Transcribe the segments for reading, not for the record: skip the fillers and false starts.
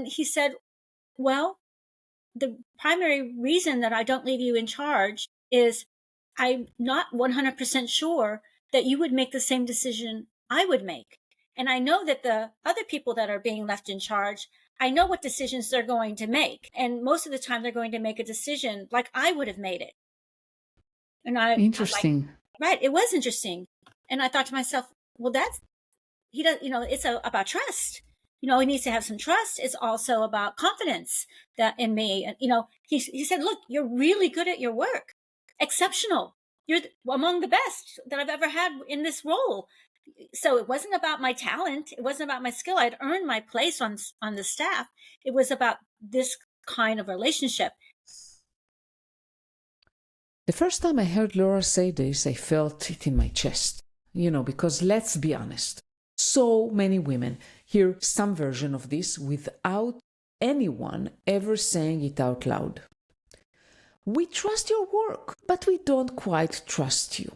And he said, well, the primary reason that I don't leave you in charge is I'm not 100% sure that you would make the same decision I would make. And I know that the other people that are being left in charge, I know what decisions they're going to make. And most of the time they're going to make a decision like I would have made it. And I'm like, Interesting. right, it was interesting. And I thought to myself, well, he does, it's about trust. He needs to have some trust. It's also about confidence that in me. And, he said, look, you're really good at your work. Exceptional. You're among the best that I've ever had in this role. So it wasn't about my talent. It wasn't about my skill. I'd earned my place on the staff. It was about this kind of relationship. The first time I heard Laura say this, I felt it in my chest. Because let's be honest, so many women hear some version of this without anyone ever saying it out loud. We trust your work, but we don't quite trust you.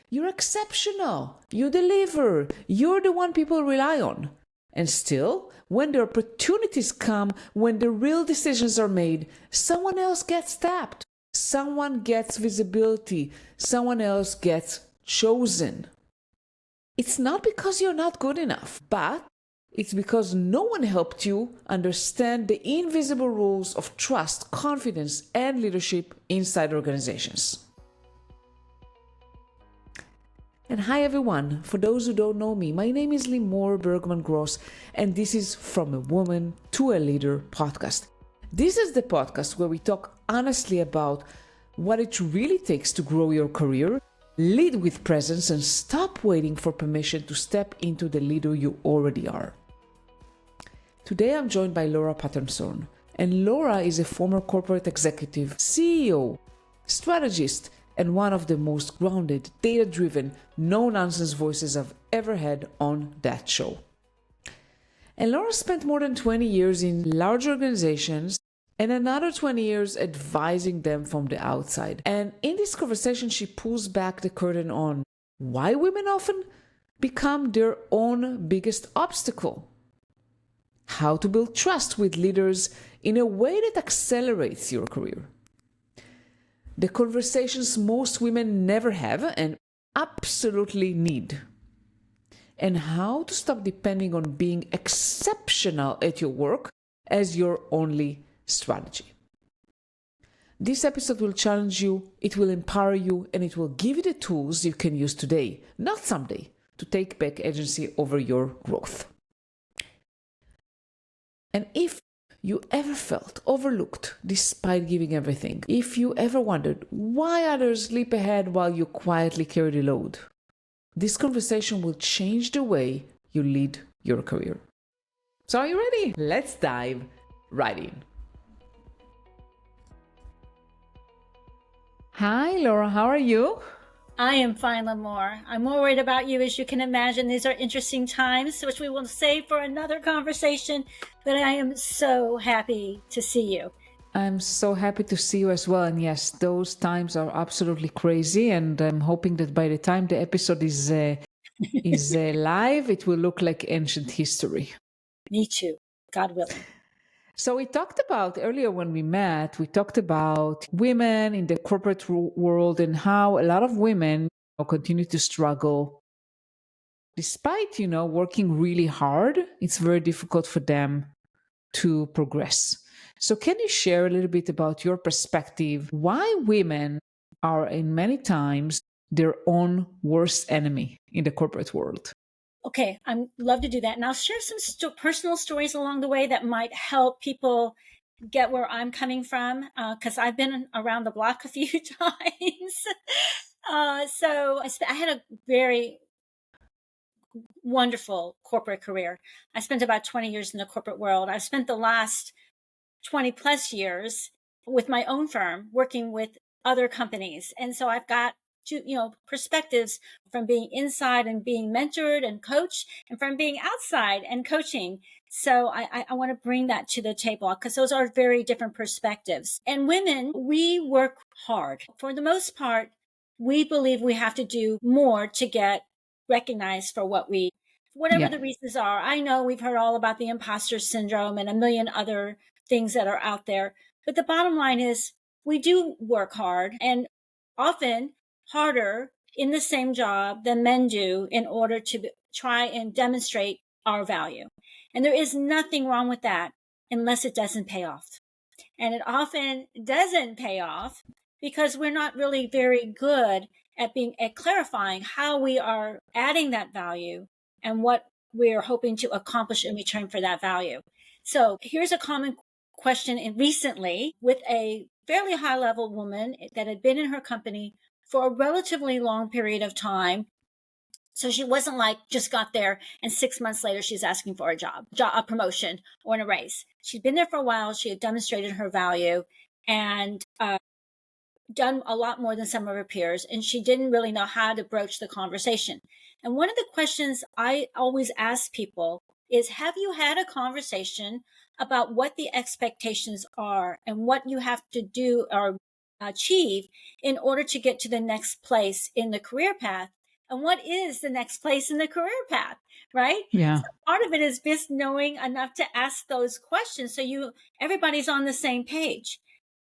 You're exceptional. You deliver. You're the one people rely on. And still, when the opportunities come, when the real decisions are made, someone else gets tapped. Someone gets visibility. Someone else gets chosen. It's not because you're not good enough, but it's because no one helped you understand the invisible rules of trust, confidence, and leadership inside organizations. And hi everyone, for those who don't know me, my name is Limor Bergman Gross, and this is From a Woman to a Leader podcast. This is the podcast where we talk honestly about what it really takes to grow your career, lead with presence, and stop waiting for permission to step into the leader you already are. Today I'm joined by Laura Patterson, and Laura is a former corporate executive, CEO, strategist, and one of the most grounded, data-driven, no-nonsense voices I've ever had on that show. And Laura spent more than 20 years in large organizations and another 20 years advising them from the outside. And in this conversation, she pulls back the curtain on why women often become their own biggest obstacle, how to build trust with leaders in a way that accelerates your career, the conversations most women never have and absolutely need, and how to stop depending on being exceptional at your work as your only strategy. This episode will challenge you, it will empower you, and it will give you the tools you can use today, not someday, to take back agency over your growth. And if you ever felt overlooked despite giving everything, if you ever wondered why others leap ahead while you quietly carry the load, this conversation will change the way you lead your career. So are you ready? Let's dive right in. Hi, Laura. How are you? I am fine, Limor. I'm more worried about you, as you can imagine. These are interesting times, which we will save for another conversation, but I am so happy to see you. I'm so happy to see you as well. And yes, those times are absolutely crazy. And I'm hoping that by the time the episode is live, it will look like ancient history. Me too, God willing. So we talked about earlier when we met, we talked about women in the corporate world and how a lot of women continue to struggle. Despite, working really hard, it's very difficult for them to progress. So can you share a little bit about your perspective, why women are in many times their own worst enemy in the corporate world? Okay, I'd love to do that. And I'll share some personal stories along the way that might help people get where I'm coming from, because I've been around the block a few times. So I had a very wonderful corporate career. I spent about 20 years in the corporate world. I've spent the last 20 plus years with my own firm working with other companies. And so I've got perspectives from being inside and being mentored and coached, and from being outside and coaching. So I want to bring that to the table because those are very different perspectives. And women, we work hard. For the most part, we believe we have to do more to get recognized for what we whatever the reasons are. I know we've heard all about the imposter syndrome and a million other things that are out there. But the bottom line is we do work hard, and often harder in the same job than men do, in order to try and demonstrate our value. And there is nothing wrong with that unless it doesn't pay off. And it often doesn't pay off because we're not really very good at clarifying how we are adding that value and what we're hoping to accomplish in return for that value. So here's a common question recently with a fairly high level woman that had been in her company for a relatively long period of time. So she wasn't like just got there and 6 months later she's asking for a promotion or a raise. She'd been there for a while. She had demonstrated her value and done a lot more than some of her peers, and she didn't really know how to broach the conversation. And one of the questions I always ask people is, have you had a conversation about what the expectations are and what you have to do or achieve in order to get to the next place in the career path? And what is the next place in the career path, right? Yeah. So part of it is just knowing enough to ask those questions so everybody's on the same page.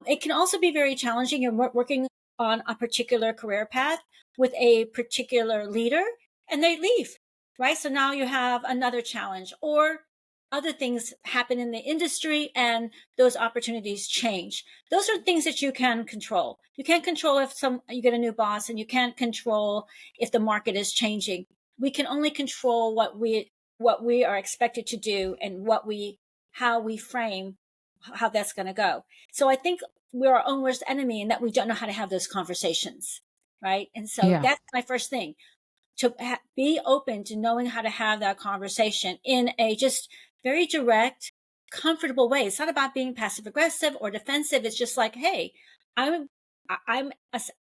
It can also be very challenging. You're working on a particular career path with a particular leader and they leave, right? So now you have another challenge, or other things happen in the industry and those opportunities change. Those are things that you can control. You can't control if you get a new boss, and you can't control if the market is changing. We can only control what we are expected to do and how we frame how that's going to go. So I think we're our own worst enemy in that we don't know how to have those conversations, right? And so that's my first thing, to be open to knowing how to have that conversation in a just very direct, comfortable way. It's not about being passive aggressive or defensive. It's just like, hey, I'm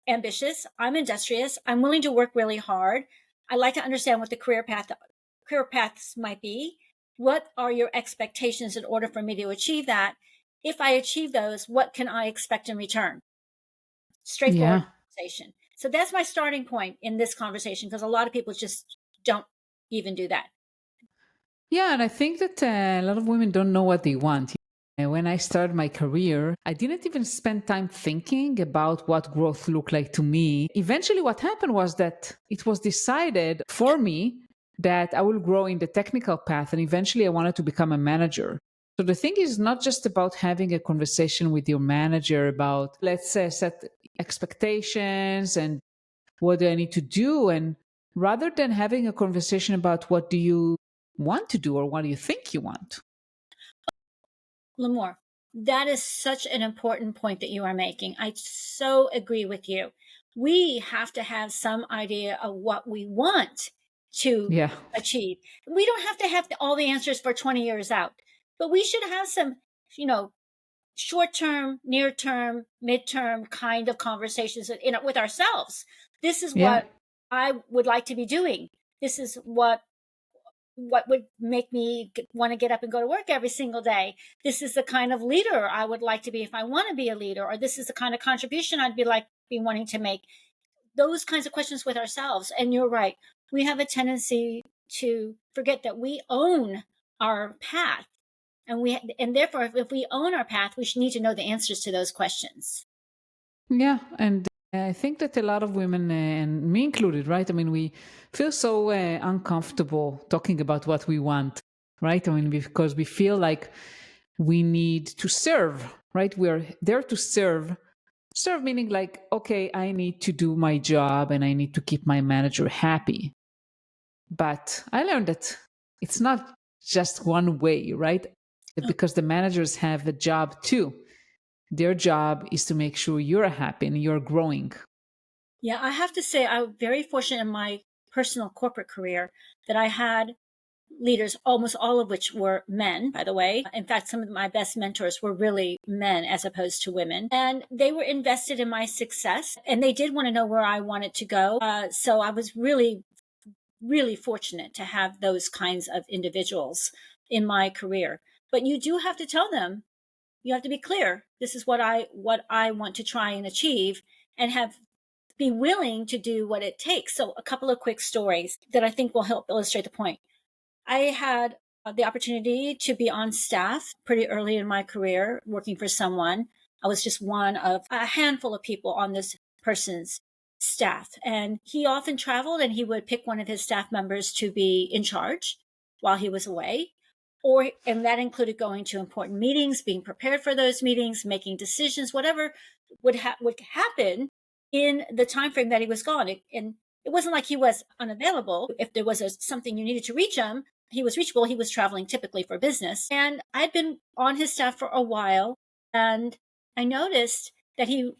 ambitious. I'm industrious. I'm willing to work really hard. I like to understand what the career paths might be. What are your expectations in order for me to achieve that? If I achieve those, what can I expect in return? Straightforward conversation. So that's my starting point in this conversation, because a lot of people just don't even do that. Yeah, and I think that a lot of women don't know what they want. And when I started my career, I didn't even spend time thinking about what growth looked like to me. Eventually, what happened was that it was decided for me that I will grow in the technical path, and eventually I wanted to become a manager. So the thing is not just about having a conversation with your manager about, let's say, set expectations and what do I need to do, and rather than having a conversation about what do you want to do or what do you think you want. Limor, that is such an important point that you are making. I so agree with you. We have to have some idea of what we want to achieve. We don't have to have all the answers for 20 years out, but we should have some, short-term, near-term, mid-term kind of conversations with ourselves. This is what I would like to be doing. This is what would make me want to get up and go to work every single day. This is the kind of leader I would like to be if I want to be a leader, or this is the kind of contribution I'd be wanting to make. Those kinds of questions with ourselves. And you're right. We have a tendency to forget that we own our path. And therefore, if we own our path, we should need to know the answers to those questions. Yeah. And I think that a lot of women, and me included, right? I mean, we feel so uncomfortable talking about what we want, right? I mean, because we feel like we need to serve, right? We're there to serve. Serve meaning like, okay, I need to do my job and I need to keep my manager happy. But I learned that it's not just one way, right? Because the managers have a job too. Their job is to make sure you're happy and you're growing. Yeah, I have to say I'm very fortunate in my personal corporate career that I had leaders, almost all of which were men, by the way. In fact, some of my best mentors were really men as opposed to women. And they were invested in my success, and they did want to know where I wanted to go. So I was really, really fortunate to have those kinds of individuals in my career. But you do have to tell them, you have to be clear. This is what I want to try and achieve, and be willing to do what it takes. So a couple of quick stories that I think will help illustrate the point. I had the opportunity to be on staff pretty early in my career, working for someone. I was just one of a handful of people on this person's staff. And he often traveled and he would pick one of his staff members to be in charge while he was away. And that included going to important meetings, being prepared for those meetings, making decisions, whatever would happen in the time frame that he was gone. And it wasn't like he was unavailable. If there was something you needed to reach him, he was reachable. He was traveling typically for business. And I'd been on his staff for a while. And I noticed that he,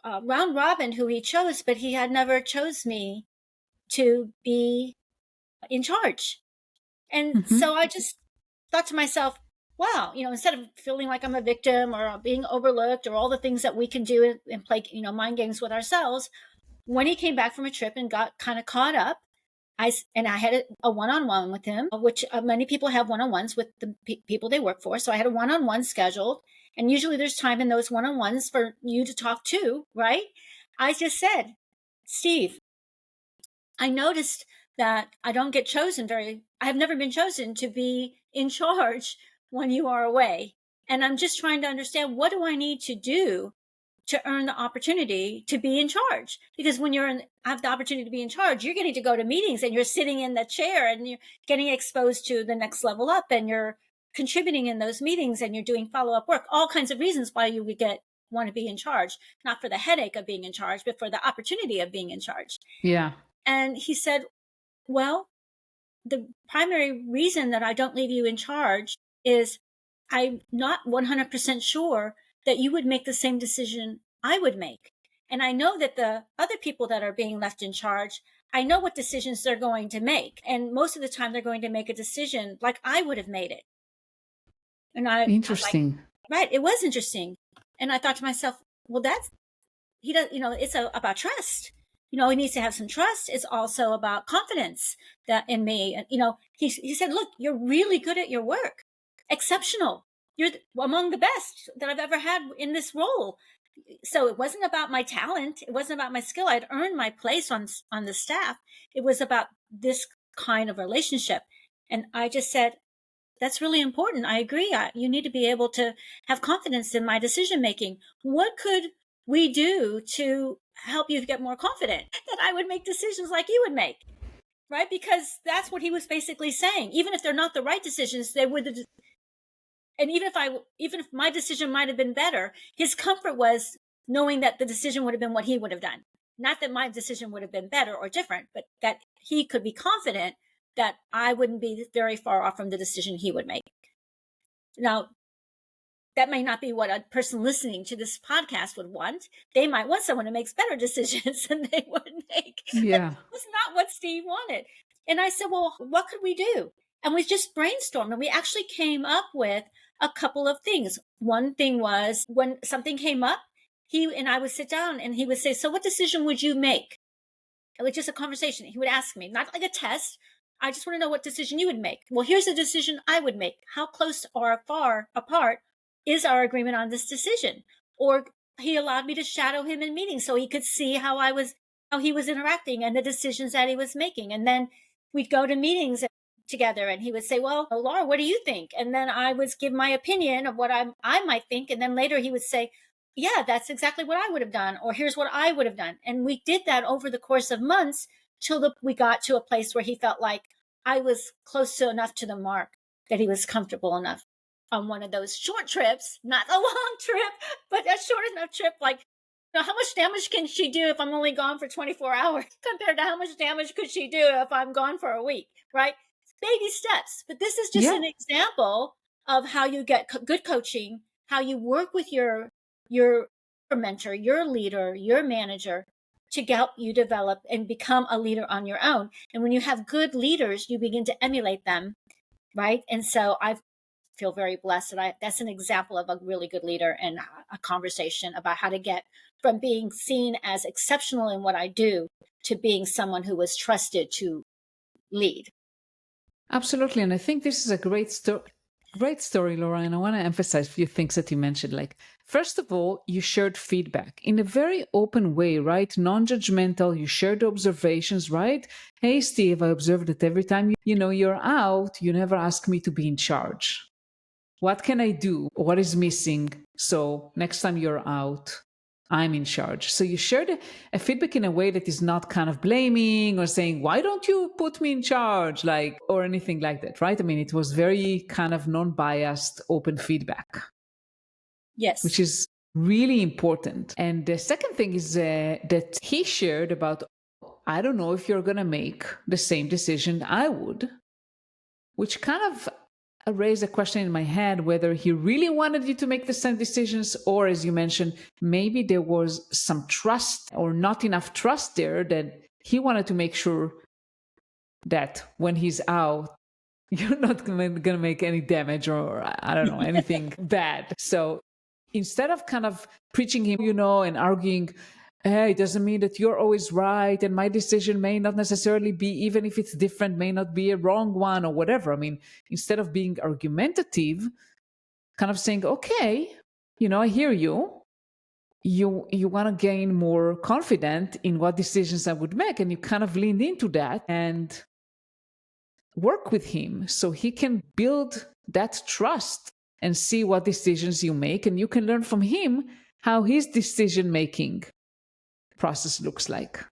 round robin, who he chose, but he had never chose me to be in charge. And so I just thought to myself, wow, instead of feeling like I'm a victim or being overlooked or all the things that we can do and play, mind games with ourselves, when he came back from a trip and got kind of caught up, I had a one-on-one with him, which many people have one-on-ones with the people they work for. So I had a one-on-one scheduled. And usually there's time in those one-on-ones for you to talk to, right? I just said, Steve, I noticed that I don't get chosen I have never been chosen to be in charge when you are away. And I'm just trying to understand, what do I need to do to earn the opportunity to be in charge? Because when have the opportunity to be in charge, you're getting to go to meetings and you're sitting in the chair and you're getting exposed to the next level up and you're contributing in those meetings and you're doing follow-up work, all kinds of reasons why you would want to be in charge, not for the headache of being in charge, but for the opportunity of being in charge. Yeah. And he said, well, the primary reason that I don't leave you in charge is I'm not 100% sure that you would make the same decision I would make. And I know that the other people that are being left in charge, I know what decisions they're going to make. And most of the time they're going to make a decision like I would have made it. And Interesting. Right. It was interesting. And I thought to myself, well, it's about trust. He needs to have some trust. It's also about confidence in me. And, he said, look, you're really good at your work. Exceptional. You're among the best that I've ever had in this role. So it wasn't about my talent. It wasn't about my skill. I'd earned my place on the staff. It was about this kind of relationship. And I just said, that's really important. I agree. You need to be able to have confidence in my decision making. What could we do to help you get more confident that I would make decisions like you would make? Right? Because that's what he was basically saying. Even if they're not the right decisions, they would. And even if my decision might have been better, his comfort was knowing that the decision would have been what he would have done. Not that my decision would have been better or different, but that he could be confident that I wouldn't be very far off from the decision he would make. Now, that may not be what a person listening to this podcast would want. They might want someone who makes better decisions than they would make. Yeah. That was not what Steve wanted. And I said, well, what could we do? And we just brainstormed, and we actually came up with a couple of things. One thing was, when something came up, he and I would sit down and he would say, so what decision would you make? It was just a conversation. He would ask me, not like a test. I just want to know what decision you would make. Well, here's a decision I would make. How close or far apart is our agreement on this decision? Or he allowed me to shadow him in meetings so he could see how he was interacting and the decisions that he was making. And then we'd go to meetings together and he would say, well, Laura, what do you think? And then I would give my opinion of what I might think. And then later he would say, yeah, that's exactly what I would have done. Or here's what I would have done. And we did that over the course of months till we got to a place where he felt like I was close to enough to the mark that he was comfortable enough on one of those short trips, not a long trip, but a short enough trip. Like, how much damage can she do if I'm only gone for 24 hours compared to how much damage could she do if I'm gone for a week, right? Baby steps. But this is just an example of how you get good coaching, how you work with your mentor, your leader, your manager to help you develop and become a leader on your own. And when you have good leaders, you begin to emulate them, right? And so I feel very blessed that that's an example of a really good leader and a conversation about how to get from being seen as exceptional in what I do to being someone who was trusted to lead. Absolutely. And I think this is a great story. Great story, Laura. And I want to emphasize a few things that you mentioned. Like, first of all, you shared feedback in a very open way, right? Non judgmental. You shared observations, right? Hey, Steve, I observed that every time you're out, you never ask me to be in charge. What can I do? What is missing? So next time you're out, I'm in charge. So you shared a feedback in a way that is not kind of blaming or saying, why don't you put me in charge? Like, or anything like that, right? I mean, it was very kind of non biased, open feedback, Yes. which is really important. And the second thing is that he shared about, I don't know if you're going to make the same decision I would, which kind of raised a question in my head whether he really wanted you to make the same decisions, or as you mentioned, maybe there was some trust or not enough trust there, that he wanted to make sure that when he's out, you're not going to make any damage or, I don't know, anything bad. So instead of kind of preaching him, and arguing, hey, it doesn't mean that you're always right, and my decision may not necessarily be, even if it's different, may not be a wrong one or whatever. I mean, instead of being argumentative, kind of saying, okay, I hear you. You want to gain more confident in what decisions I would make, and you kind of leaned into that and work with him so he can build that trust and see what decisions you make, and you can learn from him how his decision making process looks like.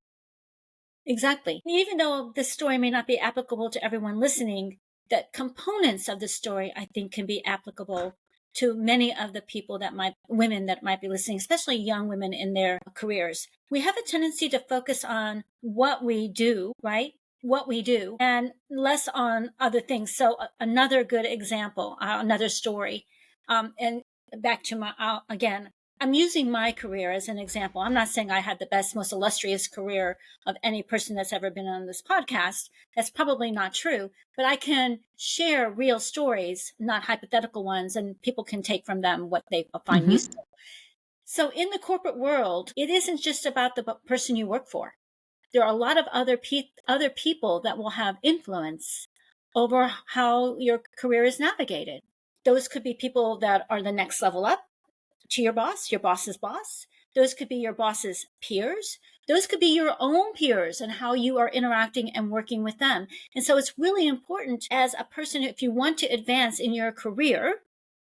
Exactly. Even though this story may not be applicable to everyone listening, the components of the story, I think, can be applicable to many of the women that might be listening, especially young women in their careers. We have a tendency to focus on what we do, right? What we do, and less on other things. So another good example, another story, and back to again, I'm using my career as an example. I'm not saying I had the best, most illustrious career of any person that's ever been on this podcast. That's probably not true, but I can share real stories, not hypothetical ones, and people can take from them what they find useful. So in the corporate world, it isn't just about the person you work for. There are a lot of other people that will have influence over how your career is navigated. Those could be people that are the next level up to your boss's boss. Those could be your boss's peers. Those could be your own peers and how you are interacting and working with them. And so it's really important as a person, if you want to advance in your career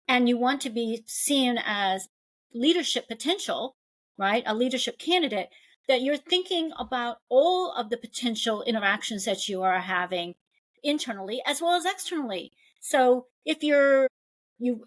and you want to be seen as leadership potential, right? A leadership candidate, that you're thinking about all of the potential interactions that you are having internally as well as externally. So if you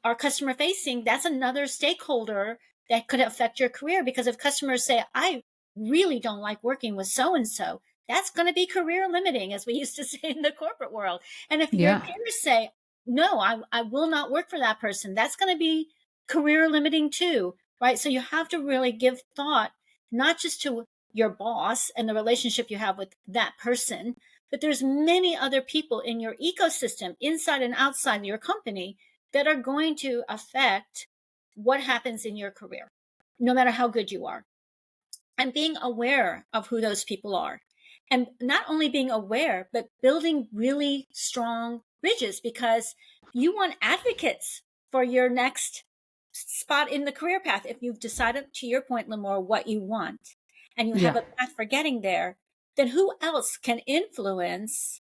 are customer facing, that's another stakeholder that could affect your career, because if customers say, I really don't like working with so-and-so, that's going to be career limiting, as we used to say in the corporate world. And if your peers say, no, I will not work for that person, that's going to be career limiting too, right? So you have to really give thought, not just to your boss and the relationship you have with that person, but there's many other people in your ecosystem, inside and outside your company, that are going to affect what happens in your career, no matter how good you are. And being aware of who those people are. And not only being aware, but building really strong bridges, because you want advocates for your next spot in the career path. If you've decided, to your point, Limor, what you want, and you have a path for getting there, then who else can influence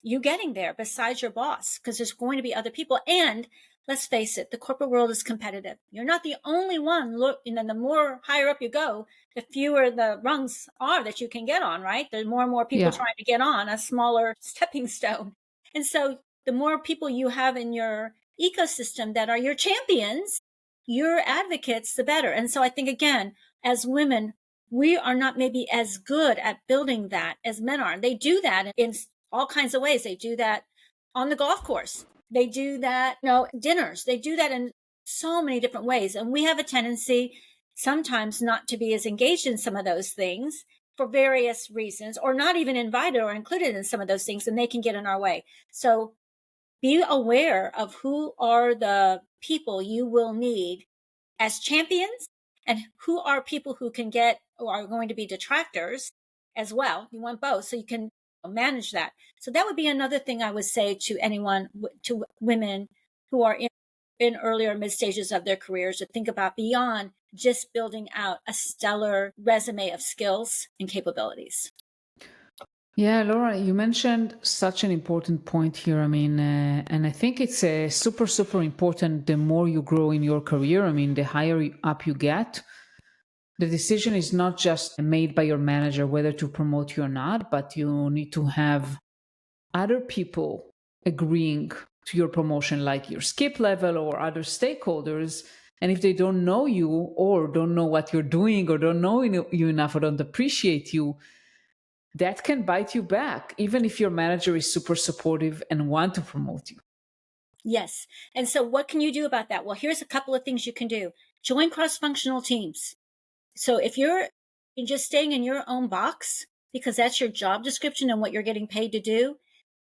you getting there besides your boss? Because there's going to be other people. And let's face it, the corporate world is competitive. You're not the only one. Look, the more higher up you go, the fewer the rungs are that you can get on, right? There's more and more people trying to get on a smaller stepping stone. And so the more people you have in your ecosystem that are your champions, your advocates, the better. And so I think, again, as women, we are not maybe as good at building that as men are. They do that in all kinds of ways. They do that on the golf course. They do that, dinners. They do that in so many different ways. And we have a tendency sometimes not to be as engaged in some of those things for various reasons, or not even invited or included in some of those things, and they can get in our way. So be aware of who are the people you will need as champions, and who are people who are going to be detractors as well. You want both, so you can manage that. So that would be another thing I would say to anyone, to women who are in earlier mid stages of their careers to think about beyond just building out a stellar resume of skills and capabilities. Yeah, Laura, you mentioned such an important point here. I mean, and I think it's super, super important. The more you grow in your career, I mean, the higher up you get, the decision is not just made by your manager whether to promote you or not, but you need to have other people agreeing to your promotion, like your skip level or other stakeholders. And if they don't know you or don't know what you're doing or don't know you enough or don't appreciate you, that can bite you back, even if your manager is super supportive and want to promote you. Yes. And so what can you do about that? Well, here's a couple of things you can do. Join cross-functional teams. So if you're just staying in your own box, because that's your job description and what you're getting paid to do,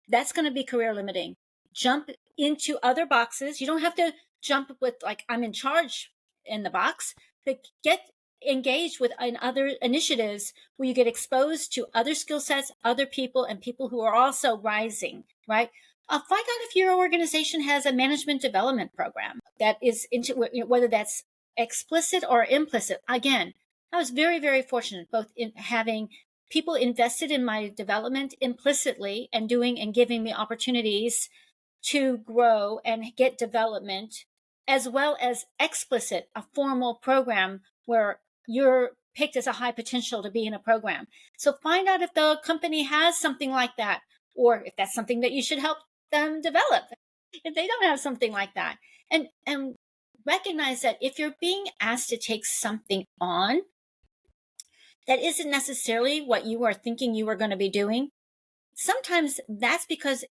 that's going to be career limiting. Jump into other boxes. You don't have to jump with like, I'm in charge in the box, but get engaged with in other initiatives where you get exposed to other skill sets, other people, and people who are also rising, right? Find out if your organization has a management development program that is into whether that's explicit or implicit. Again, I was very, very fortunate both in having people invested in my development implicitly and doing and giving me opportunities to grow and get development, as well as explicit, a formal program where you're picked as a high potential to be in a program. So find out if the company has something like that, or if that's something that you should help them develop if they don't have something like that. And recognize that if you're being asked to take something on that isn't necessarily what you are thinking you are going to be doing, sometimes that's because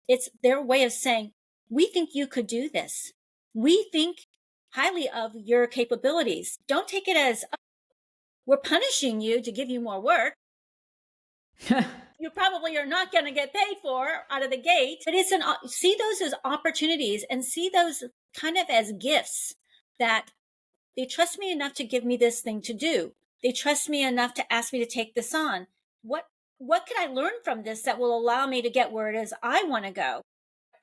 it's their way of saying, we think you could do this. We think highly of your capabilities. Don't take it as, oh, we're punishing you to give you more work. You probably are not going to get paid for out of the gate. But see those as opportunities and see those kind of as gifts that they trust me enough to give me this thing to do. They trust me enough to ask me to take this on. What can I learn from this that will allow me to get where it is I want to go?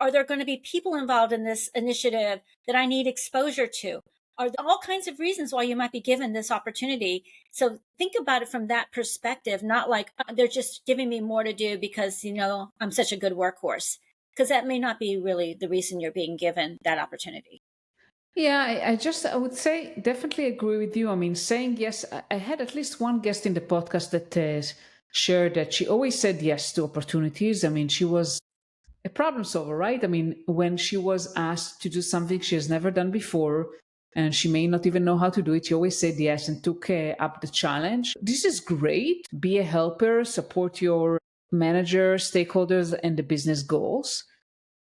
Are there going to be people involved in this initiative that I need exposure to? Are there all kinds of reasons why you might be given this opportunity? So think about it from that perspective, not like they're just giving me more to do because, I'm such a good workhorse, because that may not be really the reason you're being given that opportunity. Yeah, I would say definitely agree with you. I mean, saying yes, I had at least one guest in the podcast that shared that she always said yes to opportunities. I mean, she was a problem solver, right? I mean, when she was asked to do something she has never done before, and she may not even know how to do it, she always said yes and took up the challenge. This is great. Be a helper, support your manager, stakeholders, and the business goals.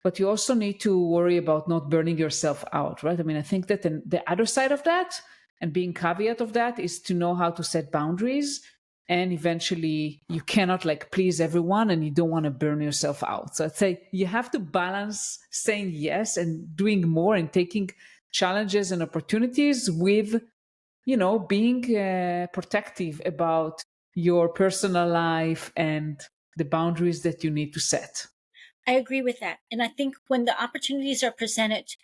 But you also need to worry about not burning yourself out, right? I mean, I think that the other side of that and being caveat of that is to know how to set boundaries. And eventually you cannot please everyone and you don't want to burn yourself out. So I'd say you have to balance saying yes and doing more and taking challenges and opportunities with, being protective about your personal life and the boundaries that you need to set. I agree with that. And I think when the opportunities are presented,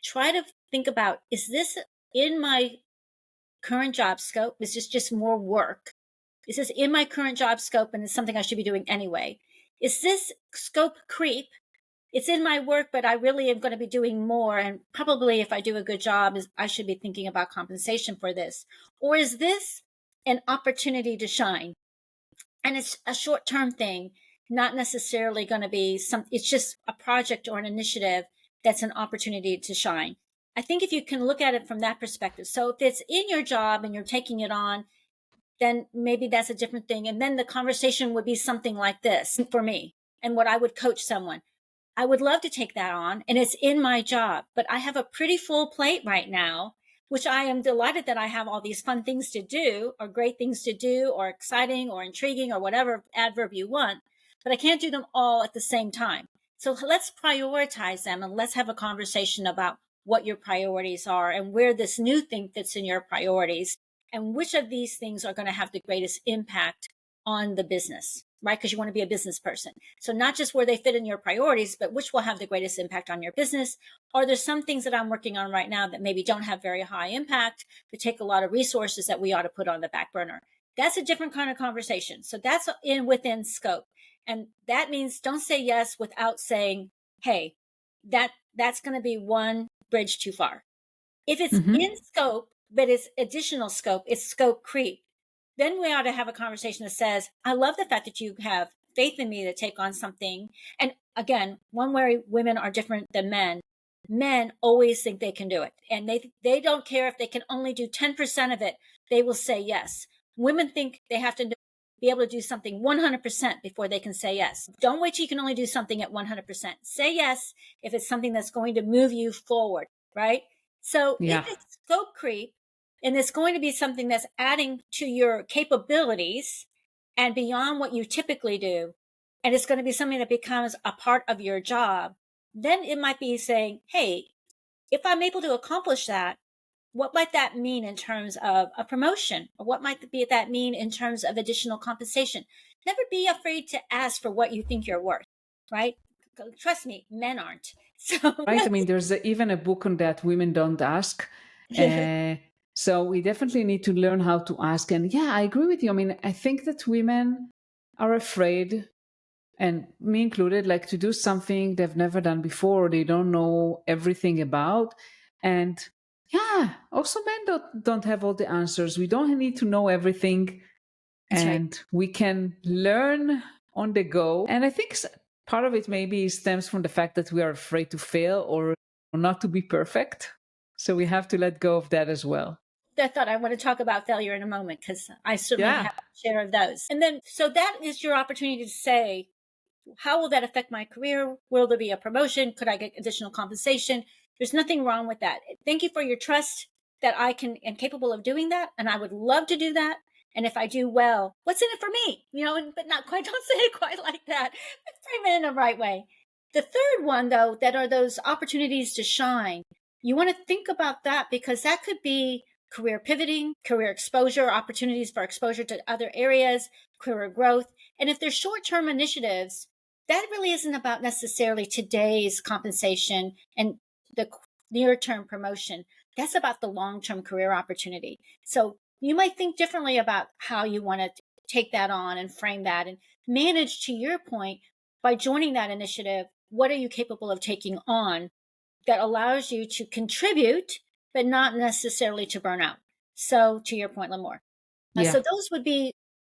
try to think about, is this in my current job scope? Is this just more work? Is this in my current job scope and it's something I should be doing anyway? Is this scope creep? It's in my work, but I really am going to be doing more. And probably if I do a good job, I should be thinking about compensation for this. Or is this an opportunity to shine? And it's a short-term thing, not necessarily going to be it's just a project or an initiative that's an opportunity to shine. I think if you can look at it from that perspective. So if it's in your job and you're taking it on, then maybe that's a different thing. And then the conversation would be something like this for me and what I would coach someone. I would love to take that on and it's in my job, but I have a pretty full plate right now, which I am delighted that I have all these fun things to do or great things to do or exciting or intriguing or whatever adverb you want, but I can't do them all at the same time. So let's prioritize them and let's have a conversation about what your priorities are and where this new thing fits in your priorities and which of these things are going to have the greatest impact on the business. right? Because you want to be a business person. So not just where they fit in your priorities, but which will have the greatest impact on your business. Or there's some things that I'm working on right now that maybe don't have very high impact, but take a lot of resources that we ought to put on the back burner. That's a different kind of conversation. So that's within scope. And that means don't say yes without saying, hey, that's going to be one bridge too far. If it's in scope, but it's additional scope, it's scope creep, then we ought to have a conversation that says, I love the fact that you have faith in me to take on something. And again, one way women are different than men. Men always think they can do it. And they don't care if they can only do 10% of it. They will say yes. Women think they have to be able to do something 100% before they can say yes. Don't wait till you can only do something at 100%. Say yes if it's something that's going to move you forward, right? So if it's scope creep, and it's going to be something that's adding to your capabilities and beyond what you typically do, and it's going to be something that becomes a part of your job, then it might be saying, hey, if I'm able to accomplish that, what might that mean in terms of a promotion? Or what might that mean in terms of additional compensation? Never be afraid to ask for what you think you're worth, right? Trust me, men aren't. So, right. I mean, there's even a book on that, Women Don't Ask. So we definitely need to learn how to ask. And yeah, I agree with you. I mean, I think that women are afraid, and me included, like to do something they've never done before, they don't know everything about. And yeah, also men don't have all the answers. We don't need to know everything. That's and right. We can learn on the go. And I think part of it maybe stems from the fact that we are afraid to fail or not to be perfect. So we have to let go of that as well. I thought I want to talk about failure in a moment because I certainly Yeah. have a share of those. And then, so that is your opportunity to say, how will that affect my career? Will there be a promotion? Could I get additional compensation? There's nothing wrong with that. Thank you for your trust that I am capable of doing that. And I would love to do that. And if I do well, what's in it for me? But not quite, don't say it quite like that. But frame it in the right way. The third one, though, that are those opportunities to shine. You want to think about that because that could be career pivoting, career exposure, opportunities for exposure to other areas, career growth. And if they're short-term initiatives, that really isn't about necessarily today's compensation and the near-term promotion. That's about the long-term career opportunity. So you might think differently about how you want to take that on and frame that and manage, to your point, by joining that initiative. What are you capable of taking on that allows you to contribute, but not necessarily to burn out? So to your point, Limor. So those would be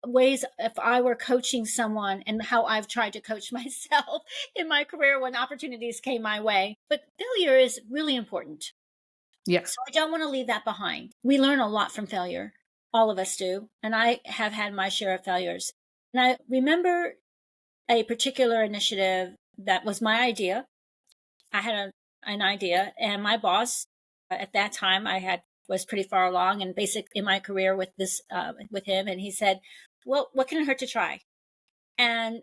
ways if I were coaching someone and how I've tried to coach myself in my career when opportunities came my way. But failure is really important. Yeah. So I don't want to leave that behind. We learn a lot from failure. All of us do. And I have had my share of failures. And I remember a particular initiative that was my idea. I had an idea, and my boss at that time was pretty far along and basic in my career with him. And he said, well, what can it hurt to try? And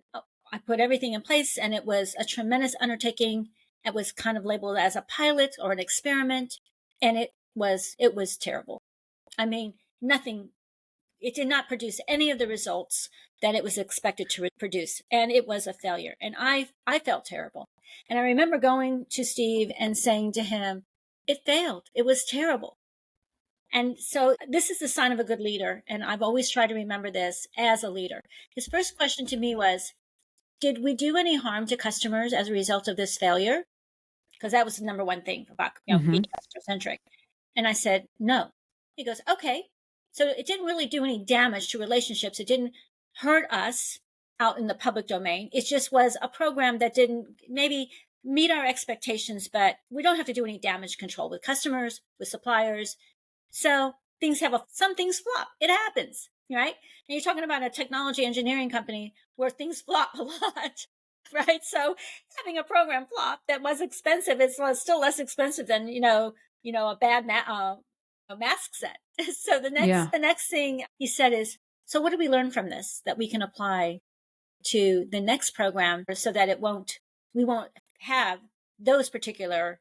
I put everything in place, and it was a tremendous undertaking. It was kind of labeled as a pilot or an experiment. And it was terrible. I mean, it did not produce any of the results that it was expected to produce. And it was a failure. And I felt terrible. And I remember going to Steve and saying to him, it failed. It was terrible. And so this is the sign of a good leader. And I've always tried to remember this as a leader. His first question to me was, did we do any harm to customers as a result of this failure? Because that was the number one thing about being customer centric. And I said, no. He goes, okay. So it didn't really do any damage to relationships. It didn't hurt us out in the public domain. It just was a program that didn't maybe meet our expectations, but we don't have to do any damage control with customers, with suppliers. So some things flop. It happens, right? And you're talking about a technology engineering company where things flop a lot, right? So having a program flop that was expensive, it's still less expensive than, a bad a mask set. So the next thing he said is, so what do we learn from this that we can apply to the next program so that we won't have those particular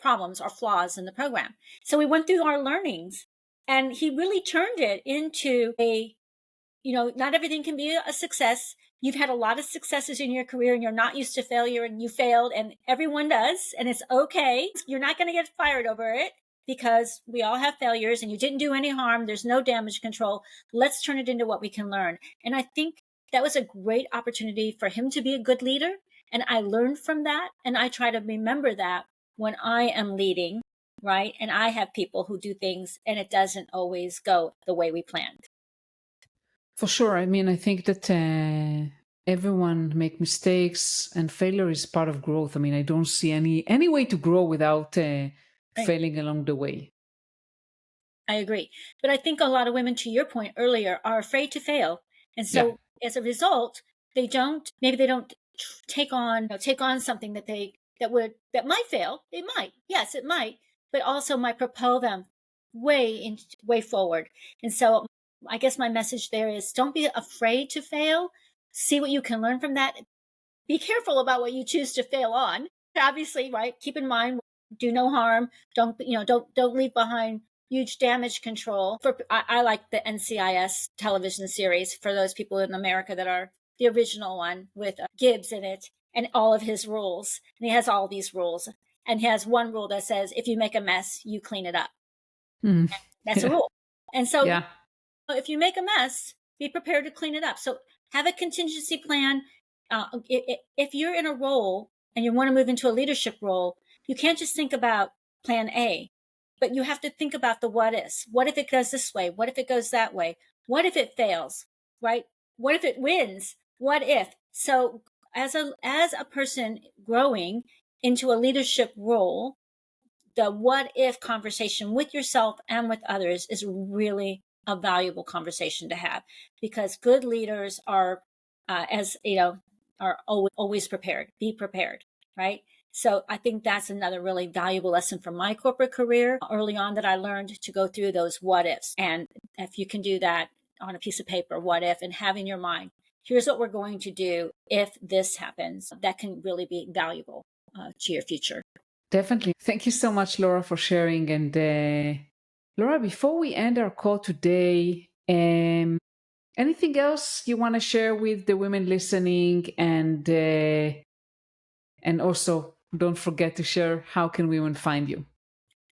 problems or flaws in the program? So we went through our learnings, and he really turned it into not everything can be a success. you've had a lot of successes in your career and you're not used to failure and you failed, and everyone does, and it's okay. You're not going to get fired over it because we all have failures and you didn't do any harm. There's no damage control. Let's turn it into what we can learn. And I think that was a great opportunity for him to be a good leader. And I learned from that. And I try to remember that when I am leading, right? And I have people who do things and it doesn't always go the way we planned. For sure. I mean, I think that everyone make mistakes, and failure is part of growth. I mean, I don't see any way to grow without failing along the way. I agree. But I think a lot of women, to your point earlier, are afraid to fail. And so as a result, they don't take on something that might fail. It might. Yes, it might, but also might propel them way forward. And so I guess my message there is don't be afraid to fail. See what you can learn from that. Be careful about what you choose to fail on. Obviously, right? Keep in mind, do no harm. Don't leave behind huge damage control. I like the NCIS television series for those people in America that are the original one with Gibbs in it and all of his rules. And he has all these rules. And he has one rule that says, if you make a mess, you clean it up. That's a rule. And so if you make a mess, be prepared to clean it up. So have a contingency plan. If you're in a role and you want to move into a leadership role, you can't just think about plan A, but you have to think about the what ifs. What if it goes this way? What if it goes that way? What if it fails, right? What if it wins? What if? So as a person growing into a leadership role, the what if conversation with yourself and with others is really a valuable conversation to have, because good leaders are, are always prepared. Be prepared, right? So I think that's another really valuable lesson from my corporate career early on that I learned to go through those what ifs. And if you can do that on a piece of paper, what if, and have in your mind, here's what we're going to do if this happens, that can really be valuable to your future. Definitely. Thank you so much, Laura, for sharing. And Laura, before we end our call today, anything else you want to share with the women listening? And also, don't forget to share, how can women find you?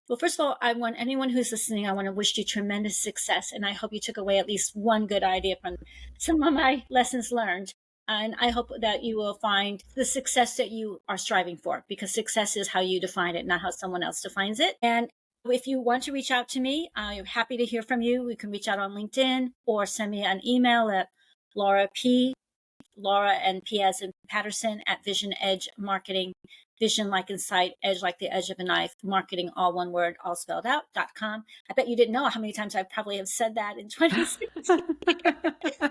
Well, first of all, I want anyone who's listening, I want to wish you tremendous success. And I hope you took away at least one good idea from some of my lessons learned. And I hope that you will find the success that you are striving for, because success is how you define it, not how someone else defines it. And if you want to reach out to me, I'm happy to hear from you. You can reach out on LinkedIn or send me an email at Laura and P as in Patterson at Vision Edge Marketing. Vision like in sight, edge like the edge of a knife, marketing, all one word, all spelled out, .com. I bet you didn't know how many times I probably have said that in 2016.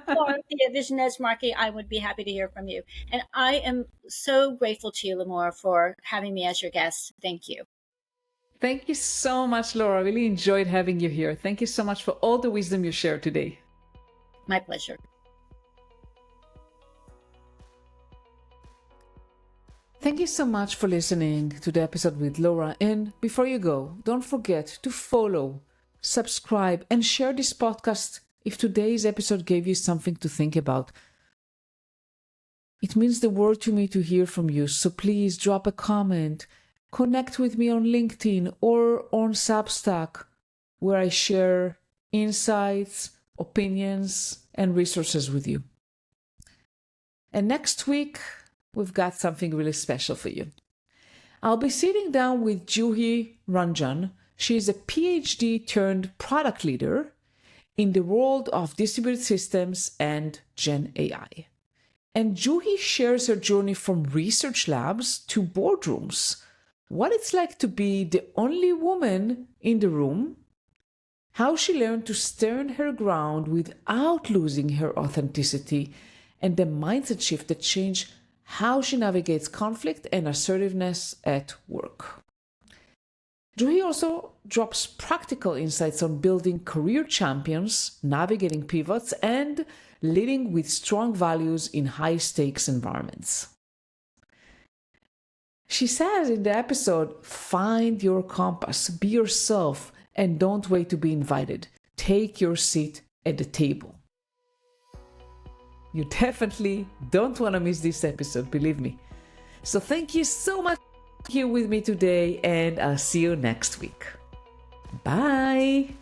Or the Vision Edge Marketing, I would be happy to hear from you. And I am so grateful to you, Limor, for having me as your guest. Thank you. Thank you so much, Laura. I really enjoyed having you here. Thank you so much for all the wisdom you shared today. My pleasure. Thank you so much for listening to the episode with Laura. And before you go, don't forget to follow, subscribe, and share this podcast if today's episode gave you something to think about. It means the world to me to hear from you, so please drop a comment, connect with me on LinkedIn or on Substack, where I share insights, opinions, and resources with you. And next week, we've got something really special for you. I'll be sitting down with Juhi Ranjan. She is a PhD turned product leader in the world of distributed systems and Gen AI. And Juhi shares her journey from research labs to boardrooms, what it's like to be the only woman in the room, how she learned to stand her ground without losing her authenticity, and the mindset shift that changed how she navigates conflict and assertiveness at work. Juhi also drops practical insights on building career champions, navigating pivots, and leading with strong values in high-stakes environments. She says in the episode, find your compass, be yourself, and don't wait to be invited. Take your seat at the table. You definitely don't want to miss this episode, believe me. So thank you so much for being here with me today, and I'll see you next week. Bye.